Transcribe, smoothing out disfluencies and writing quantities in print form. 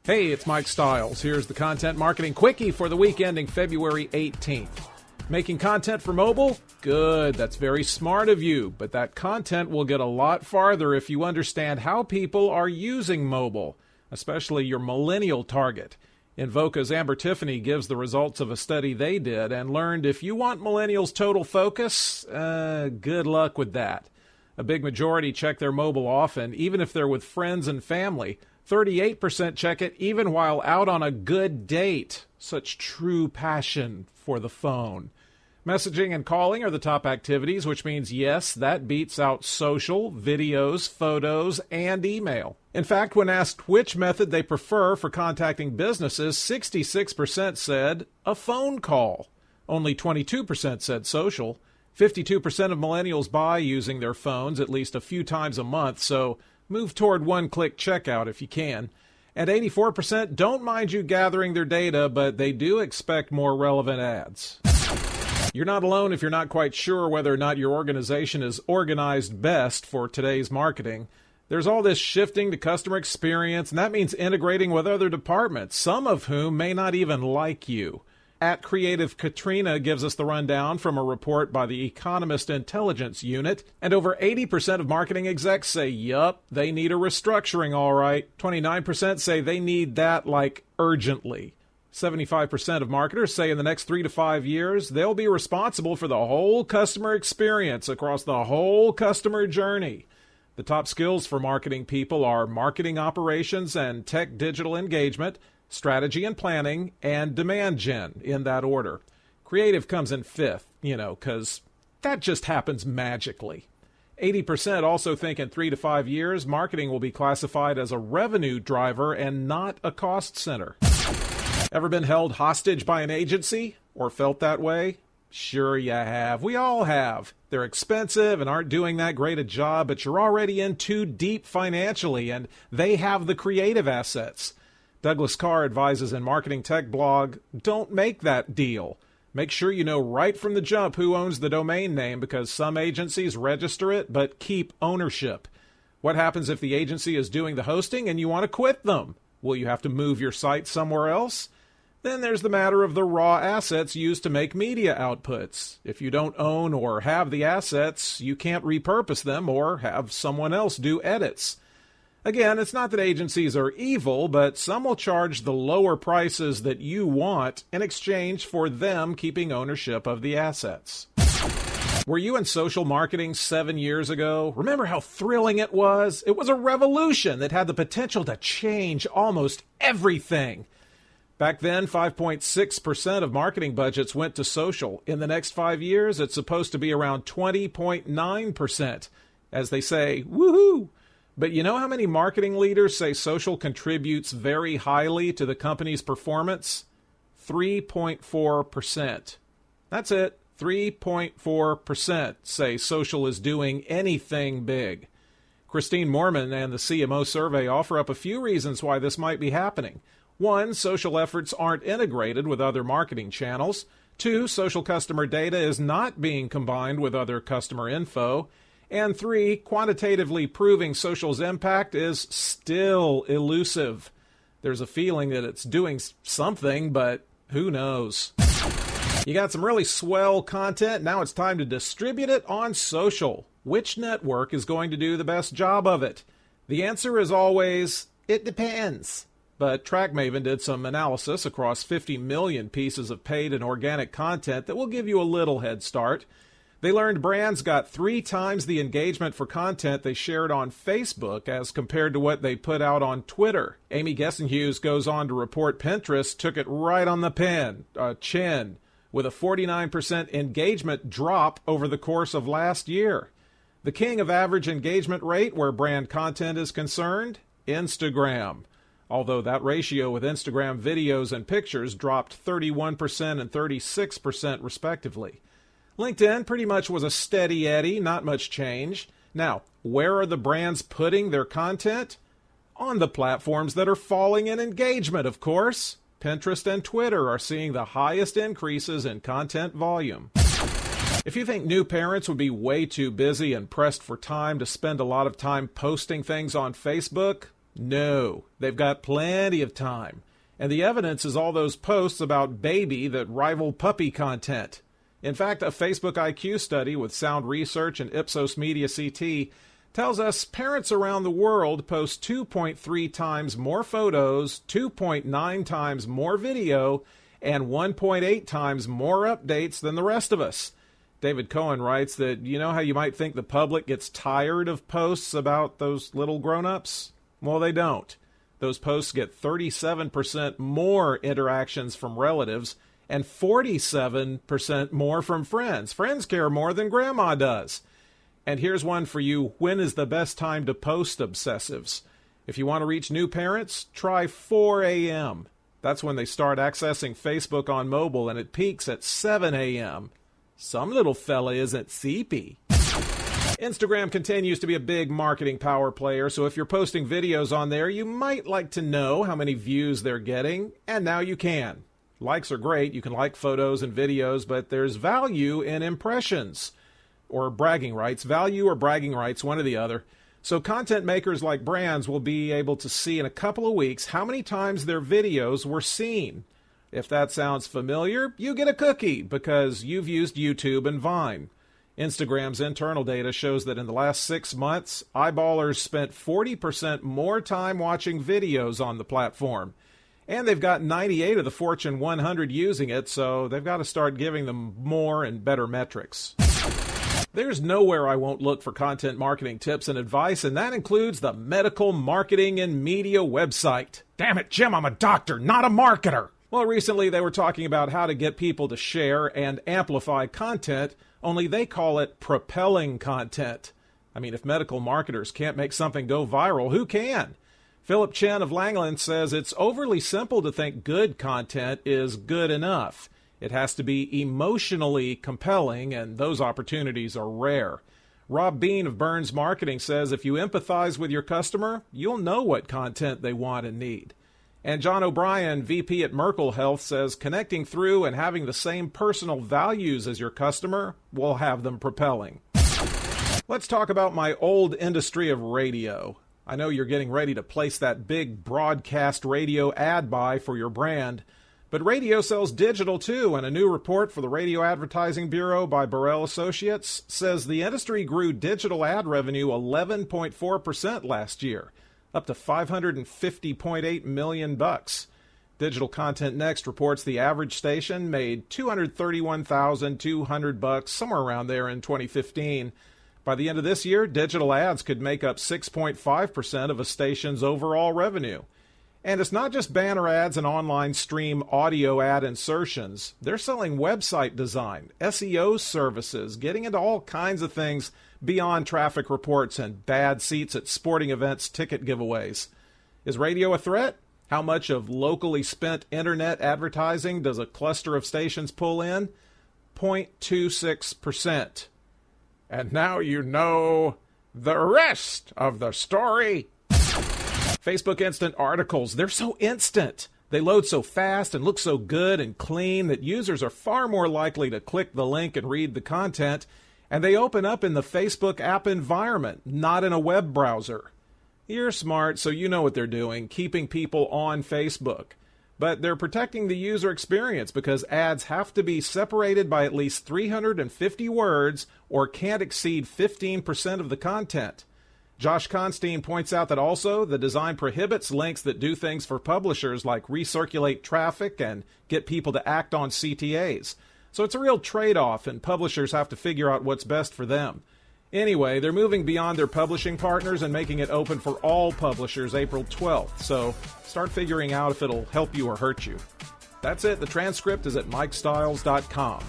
Hey, it's Mike Stiles. Here's the Content Marketing Quickie for the week ending February 18th. Making content for mobile? Good. That's very smart of you. But that content will get a lot farther if you understand how people are using mobile, especially your millennial target. Invoca's Amber Tiffany gives the results of a study they did and learned if you want millennials' total focus, good luck with that. A big majority check their mobile often, even if they're with friends and family. 38% check it even while out on a good date. Such true passion for the phone. Messaging and calling are the top activities, which means, yes, that beats out social, videos, photos, and email. In fact, when asked which method they prefer for contacting businesses, 66% said a phone call. Only 22% said social. 52% of millennials buy using their phones at least a few times a month, so move toward one-click checkout if you can. And 84% don't mind you gathering their data, but they do expect more relevant ads. You're not alone if you're not quite sure whether or not your organization is organized best for today's marketing. There's all this shifting to customer experience, and that means integrating with other departments, some of whom may not even like you. At Creative Katrina gives us the rundown from a report by the Economist Intelligence Unit, and over 80% of marketing execs say, yup, they need a restructuring all right. 29% say they need that like urgently. 75% of marketers say in the next 3 to 5 years, they'll be responsible for the whole customer experience across the whole customer journey. The top skills for marketing people are marketing operations and tech digital engagement, strategy and planning, and demand gen, in that order. Creative comes in fifth, because that just happens magically. 80% also think in 3 to 5 years, marketing will be classified as a revenue driver and not a cost center. Ever been held hostage by an agency or felt that way? Sure you have. We all have. They're expensive and aren't doing that great a job, but you're already in too deep financially, and they have the creative assets. Douglas Carr advises in Marketing Tech blog, don't make that deal. Make sure you know right from the jump who owns the domain name, because some agencies register it but keep ownership. What happens if the agency is doing the hosting and you want to quit them? Will you have to move your site somewhere else? Then there's the matter of the raw assets used to make media outputs. If you don't own or have the assets, you can't repurpose them or have someone else do edits. Again, it's not that agencies are evil, but some will charge the lower prices that you want in exchange for them keeping ownership of the assets. Were you in social marketing 7 years ago? Remember how thrilling it was? It was a revolution that had the potential to change almost everything. Back then, 5.6% of marketing budgets went to social. In the next 5 years, it's supposed to be around 20.9%. As they say, woohoo! But you know how many marketing leaders say social contributes very highly to the company's performance? 3.4%. That's it. 3.4% say social is doing anything big. Christine Moorman and the CMO survey offer up a few reasons why this might be happening. 1, social efforts aren't integrated with other marketing channels. 2, social customer data is not being combined with other customer info. And 3, quantitatively proving social's impact is still elusive. There's a feeling that it's doing something, but who knows? You got some really swell content. Now it's time to distribute it on social. Which network is going to do the best job of it? The answer is always, it depends. But TrackMaven did some analysis across 50 million pieces of paid and organic content that will give you a little head start. They learned brands got 3 times the engagement for content they shared on Facebook as compared to what they put out on Twitter. Amy Gessenhughes goes on to report Pinterest took it right on the chin, with a 49% engagement drop over the course of last year. The king of average engagement rate where brand content is concerned? Instagram. Although that ratio with Instagram videos and pictures dropped 31% and 36% respectively. LinkedIn pretty much was a steady Eddie, not much change. Now, where are the brands putting their content? On the platforms that are falling in engagement, of course. Pinterest and Twitter are seeing the highest increases in content volume. If you think new parents would be way too busy and pressed for time to spend a lot of time posting things on Facebook, No, they've got plenty of time. And the evidence is all those posts about baby that rival puppy content. In fact, a Facebook IQ study with Sound Research and Ipsos Media CT tells us parents around the world post 2.3 times more photos, 2.9 times more video, and 1.8 times more updates than the rest of us. David Cohen writes that, you know how you might think the public gets tired of posts about those little grown-ups? Well, they don't. Those posts get 37% more interactions from relatives and 47% more from friends. Friends care more than grandma does. And here's one for you. When is the best time to post obsessives? If you want to reach new parents, try 4 a.m. That's when they start accessing Facebook on mobile, and it peaks at 7 a.m. Some little fella isn't sleepy. Instagram continues to be a big marketing power player, so if you're posting videos on there, you might like to know how many views they're getting, and now you can. Likes are great. You can like photos and videos, but there's value in impressions. Or bragging rights. Value or bragging rights, one or the other. So content makers like brands will be able to see in a couple of weeks how many times their videos were seen. If that sounds familiar, you get a cookie because you've used YouTube and Vine. Instagram's internal data shows that in the last 6 months, eyeballers spent 40% more time watching videos on the platform. And they've got 98 of the Fortune 100 using it, so they've got to start giving them more and better metrics. There's nowhere I won't look for content marketing tips and advice, and that includes the Medical Marketing and Media website. Damn it, Jim, I'm a doctor, not a marketer. Well, recently they were talking about how to get people to share and amplify content, only they call it propelling content. I mean, if medical marketers can't make something go viral, who can? Philip Chen of Langland says it's overly simple to think good content is good enough. It has to be emotionally compelling, and those opportunities are rare. Rob Bean of Burns Marketing says if you empathize with your customer, you'll know what content they want and need. And John O'Brien, VP at Merkel Health, says connecting through and having the same personal values as your customer will have them propelling. Let's talk about my old industry of radio. I know you're getting ready to place that big broadcast radio ad buy for your brand, but radio sells digital too, and a new report for the Radio Advertising Bureau by Burrell Associates says the industry grew digital ad revenue 11.4% last year, up to $550.8 million. Digital Content Next reports the average station made $231,200, somewhere around there in 2015. By the end of this year, digital ads could make up 6.5% of a station's overall revenue. And it's not just banner ads and online stream audio ad insertions. They're selling website design, SEO services, getting into all kinds of things beyond traffic reports and bad seats at sporting events ticket giveaways. Is radio a threat? How much of locally spent internet advertising does a cluster of stations pull in? 0.26%. And now you know the rest of the story. Facebook Instant Articles, they're so instant. They load so fast and look so good and clean that users are far more likely to click the link and read the content, and they open up in the Facebook app environment, not in a web browser. You're smart, so you know what they're doing, keeping people on Facebook. But they're protecting the user experience because ads have to be separated by at least 350 words or can't exceed 15% of the content. Josh Constein points out that also the design prohibits links that do things for publishers like recirculate traffic and get people to act on CTAs. So it's a real trade-off, and publishers have to figure out what's best for them. Anyway, they're moving beyond their publishing partners and making it open for all publishers April 12th. So start figuring out if it'll help you or hurt you. That's it. The transcript is at MikeStiles.com.